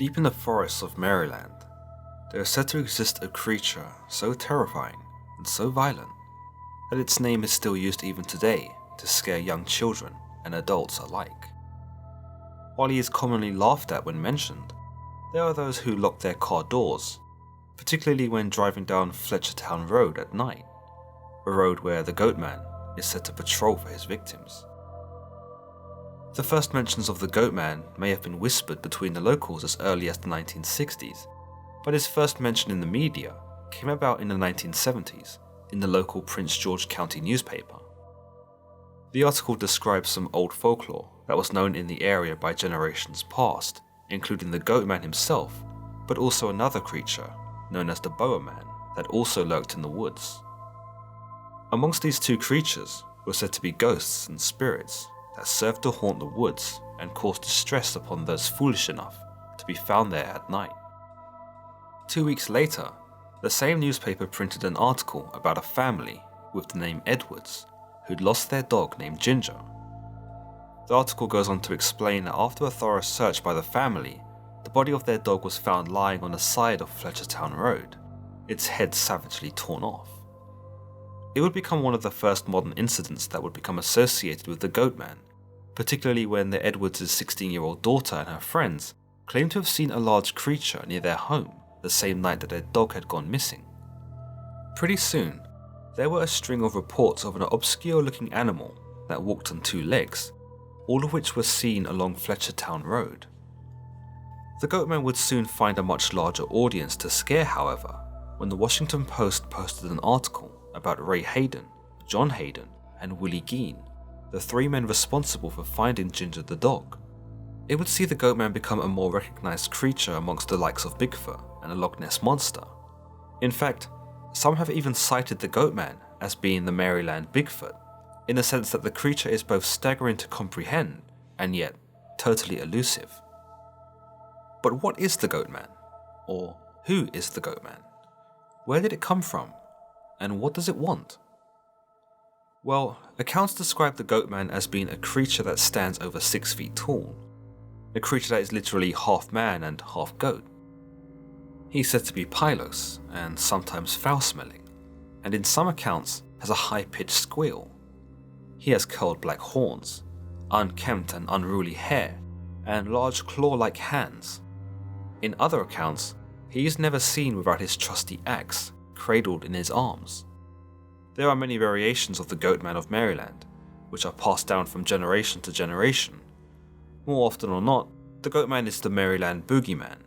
Deep in the forests of Maryland, there is said to exist a creature so terrifying and so violent that its name is still used even today to scare young children and adults alike. While he is commonly laughed at when mentioned, there are those who lock their car doors, particularly when driving down Fletchertown Road at night, a road where the Goatman is said to patrol for his victims. The first mentions of the Goatman may have been whispered between the locals as early as the 1960s, but his first mention in the media came about in the 1970s in the local Prince George County newspaper. The article describes some old folklore that was known in the area by generations past, including the Goatman himself, but also another creature known as the Boa Man that also lurked in the woods. Amongst these two creatures were said to be ghosts and spirits that served to haunt the woods and cause distress upon those foolish enough to be found there at night. 2 weeks later, the same newspaper printed an article about a family with the name Edwards who'd lost their dog named Ginger. The article goes on to explain that after a thorough search by the family, the body of their dog was found lying on the side of Fletchertown Road, its head savagely torn off. It would become one of the first modern incidents that would become associated with the Goatman, particularly when the Edwards' 16-year-old daughter and her friends claimed to have seen a large creature near their home the same night that their dog had gone missing. Pretty soon, there were a string of reports of an obscure-looking animal that walked on two legs, all of which were seen along Fletchertown Road. The Goatman would soon find a much larger audience to scare, however, when the Washington Post posted an article about Ray Hayden, John Hayden, and Willie Geen, the three men responsible for finding Ginger the dog. It would see the Goatman become a more recognized creature amongst the likes of Bigfoot and the Loch Ness Monster. In fact, some have even cited the Goatman as being the Maryland Bigfoot, in the sense that the creature is both staggering to comprehend and yet totally elusive. But what is the Goatman? Or who is the Goatman? Where did it come from? And what does it want? Well, accounts describe the Goatman as being a creature that stands over 6 feet tall, a creature that is literally half man and half goat. He's said to be pilous and sometimes foul-smelling, and in some accounts has a high-pitched squeal. He has curled black horns, unkempt and unruly hair, and large claw-like hands. In other accounts, he is never seen without his trusty axe cradled in his arms. There are many variations of the Goatman of Maryland, which are passed down from generation to generation. More often or not, the Goatman is the Maryland Boogeyman,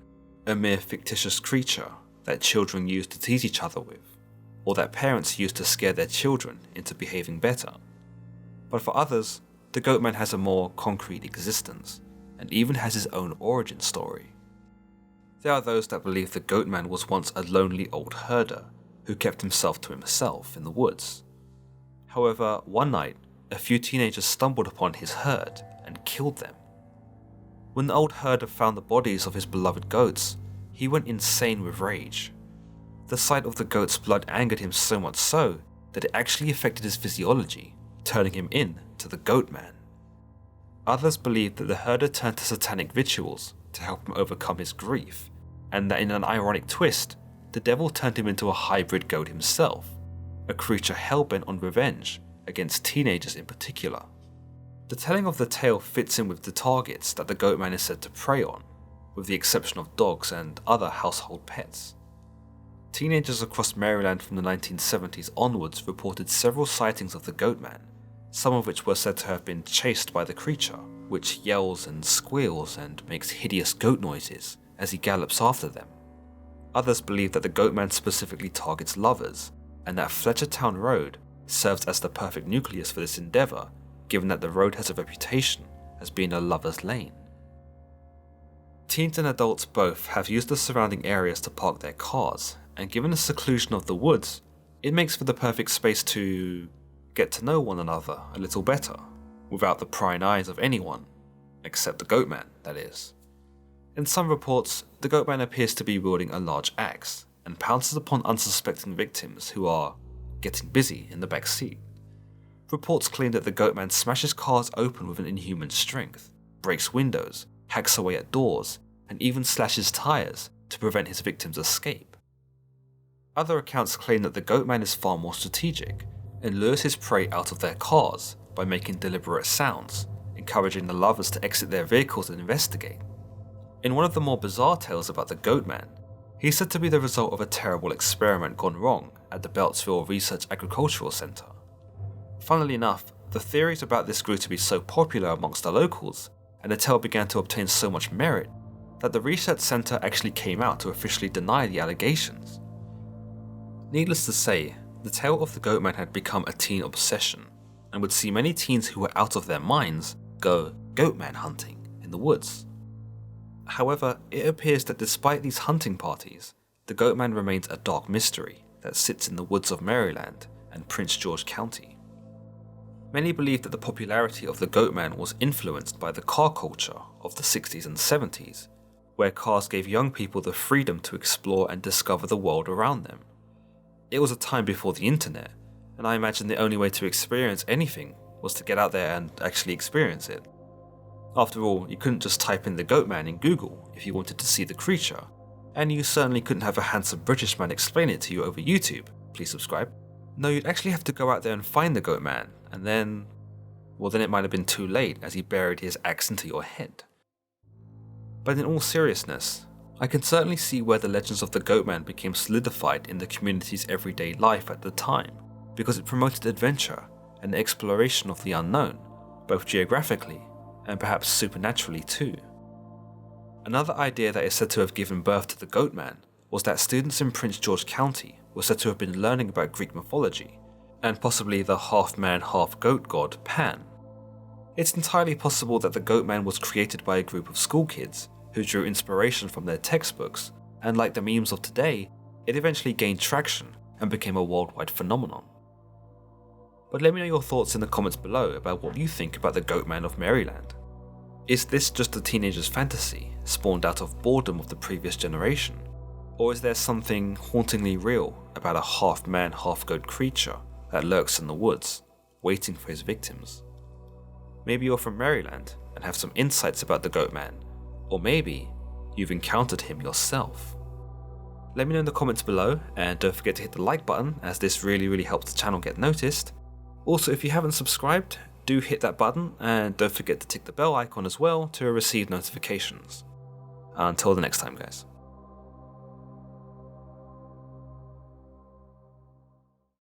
a mere fictitious creature that children use to tease each other with, or that parents use to scare their children into behaving better. But for others, the Goatman has a more concrete existence, and even has his own origin story. There are those that believe the Goatman was once a lonely old herder who kept himself to himself in the woods. However, one night, a few teenagers stumbled upon his herd and killed them. When the old herder found the bodies of his beloved goats, he went insane with rage. The sight of the goat's blood angered him so much so that it actually affected his physiology, turning him into the Goatman. Others believe that the herder turned to satanic rituals to help him overcome his grief, and that in an ironic twist, the devil turned him into a hybrid goat himself, a creature hell-bent on revenge against teenagers in particular. The telling of the tale fits in with the targets that the Goatman is said to prey on, with the exception of dogs and other household pets. Teenagers across Maryland from the 1970s onwards reported several sightings of the Goatman, some of which were said to have been chased by the creature, which yells and squeals and makes hideous goat noises as he gallops after them. Others believe that the Goatman specifically targets lovers, and that Fletchertown Road serves as the perfect nucleus for this endeavour, given that the road has a reputation as being a lover's lane. Teens and adults both have used the surrounding areas to park their cars, and given the seclusion of the woods, it makes for the perfect space to get to know one another a little better, without the prying eyes of anyone, except the Goatman, that is. In some reports, the Goatman appears to be wielding a large axe, and pounces upon unsuspecting victims who are getting busy in the back seat. Reports claim that the Goatman smashes cars open with an inhuman strength, breaks windows, hacks away at doors, and even slashes tires to prevent his victims' escape. Other accounts claim that the Goatman is far more strategic and lures his prey out of their cars by making deliberate sounds, encouraging the lovers to exit their vehicles and investigate. In one of the more bizarre tales about the Goatman, he's said to be the result of a terrible experiment gone wrong at the Beltsville Research Agricultural Center. Funnily enough, the theories about this grew to be so popular amongst the locals, and the tale began to obtain so much merit, that the research center actually came out to officially deny the allegations. Needless to say, the tale of the Goatman had become a teen obsession, and would see many teens who were out of their minds go Goatman hunting in the woods. However, it appears that despite these hunting parties, the Goatman remains a dark mystery that sits in the woods of Maryland and Prince George County. Many believe that the popularity of the Goatman was influenced by the car culture of the 60s and 70s, where cars gave young people the freedom to explore and discover the world around them. It was a time before the internet, and I imagine the only way to experience anything was to get out there and actually experience it. After all, you couldn't just type in the Goatman in Google if you wanted to see the creature, and you certainly couldn't have a handsome British man explain it to you over YouTube, please subscribe. No, you'd actually have to go out there and find the Goatman, and then it might have been too late as he buried his axe into your head. But in all seriousness, I can certainly see where the legends of the Goatman became solidified in the community's everyday life at the time, because it promoted adventure and the exploration of the unknown, both geographically and perhaps supernaturally too. Another idea that is said to have given birth to the Goatman was that students in Prince George County were said to have been learning about Greek mythology, and possibly the half-man, half-goat god Pan. It's entirely possible that the Goatman was created by a group of school kids who drew inspiration from their textbooks, and like the memes of today, it eventually gained traction and became a worldwide phenomenon. But let me know your thoughts in the comments below about what you think about the Goatman of Maryland. Is this just a teenager's fantasy, spawned out of boredom of the previous generation? Or is there something hauntingly real about a half-man, half-goat creature that lurks in the woods, waiting for his victims? Maybe you're from Maryland and have some insights about the Goatman, or maybe you've encountered him yourself. Let me know in the comments below, and don't forget to hit the like button as this really helps the channel get noticed. Also, if you haven't subscribed, do hit that button, and don't forget to tick the bell icon as well to receive notifications. Until the next time, guys.